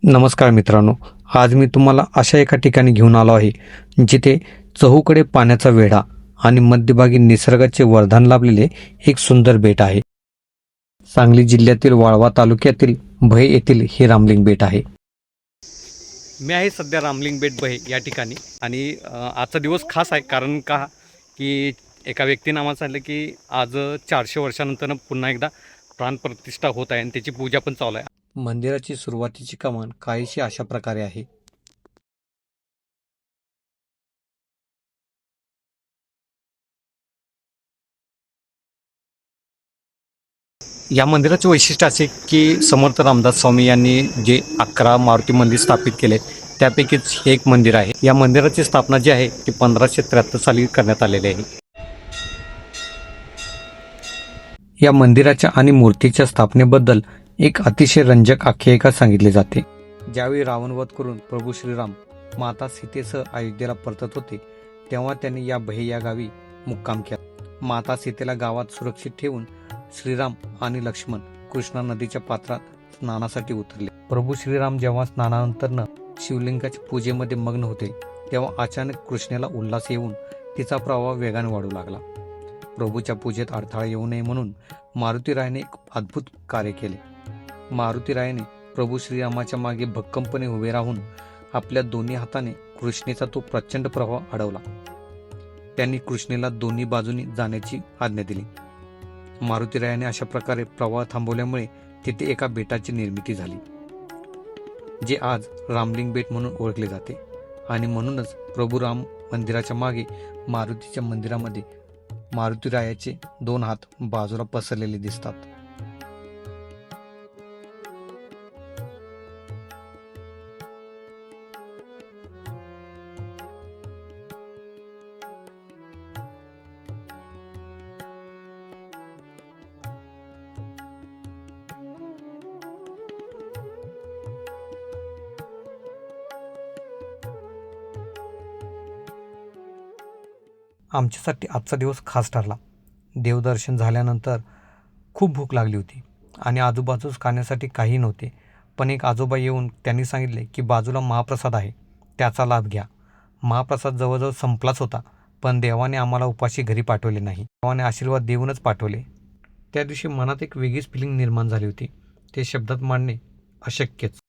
नमस्कार मित्रांनो, आज मी तुम्हाला अशा एका ठिकाणी घेऊन आलो आहे जिथे चहूकडे पाण्याचा वेढा आणि मध्यभागी निसर्गाचे वरदान लाभलेले एक सुंदर बेट आहे. सांगली जिल्ह्यातील वाळवा तालुक्यातील भय येथील हे रामलिंग बेट आहे. मी आहे सध्या रामलिंग बेट भय या ठिकाणी आणि आजचा दिवस खास आहे. कारण का की एका व्यक्तीनं आम्हाला सांगितलं की आज 400 वर्षानंतर पुन्हा एकदा प्राणप्रतिष्ठा होत आहे आणि त्याची पूजा पण चालू आहे. मंदिराची सुरुवातीची कमान काहीशी अशा प्रकारे आहे. या मंदिराचे वैशिष्ट्य असे की समर्थ रामदास स्वामी यांनी जे 11 मारुती मंदिर स्थापित केले त्यापैकीच हे एक मंदिर आहे. या मंदिराची स्थापना जी आहे ती 1573 साली करण्यात आलेली आहे. या मंदिराच्या आणि मूर्तीच्या स्थापनेबद्दल एक अतिशय रंजक आख्यायिका सांगितली जाते. ज्यावेळी रावणवध करून प्रभू श्रीराम माता सीतेसह अयोध्येला परतत होते तेव्हा त्यांनी या भय या गावी मुक्काम केला. माता सीतेला गावात सुरक्षित ठेवून श्रीराम आणि लक्ष्मण कृष्णा नदीच्या पात्रात स्नानासाठी उतरले. प्रभू श्रीराम जेव्हा स्नानानंतर शिवलिंगाच्या पूजेमध्ये मग्न होते तेव्हा अचानक कृष्णेला उल्हास येऊन तिचा प्रवाह वेगाने वाढू लागला. प्रभूच्या पूजेत अडथळा येऊ नये म्हणून मारुतीरायाने एक अद्भुत कार्य केले. मारुतीरायाने प्रभू श्रीरामाच्या मागे भक्कमपणे उभे राहून आपल्या दोन्ही हाताने कृष्णेचा तो प्रचंड प्रवाह अडवला. त्यांनी कृष्णेला दोन्ही बाजूनी जाण्याची आज्ञा दिली. मारुतीरायाने अशा प्रकारे प्रवाह थांबवल्यामुळे तिथे एका बेटाची निर्मिती झाली, जे आज रामलिंग बेट म्हणून ओळखले जाते. आणि म्हणूनच प्रभू राम मंदिराच्या मागे मारुतीच्या मंदिरामध्ये मारुतीरायाचे 2 हात बाजूला पसरलेले दिसतात. आमच्यासाठी आजचा दिवस खास ठरला. देवदर्शन झाल्यानंतर खूप भूक लागली होती आणि आजूबाजूस खाण्यासाठी काही नव्हते. पण एक आजोबा येऊन त्यांनी सांगितले की बाजूला महाप्रसाद आहे, त्याचा लाभ घ्या. महाप्रसाद जवळजवळ संपलाच होता, पण देवाने आम्हाला उपाशी घरी पाठवले नाही. देवाने आशीर्वाद देऊनच पाठवले. त्या दिवशी मनात एक वेगळीच फिलिंग निर्माण झाली होती. ते शब्दात मांडणे अशक्यच.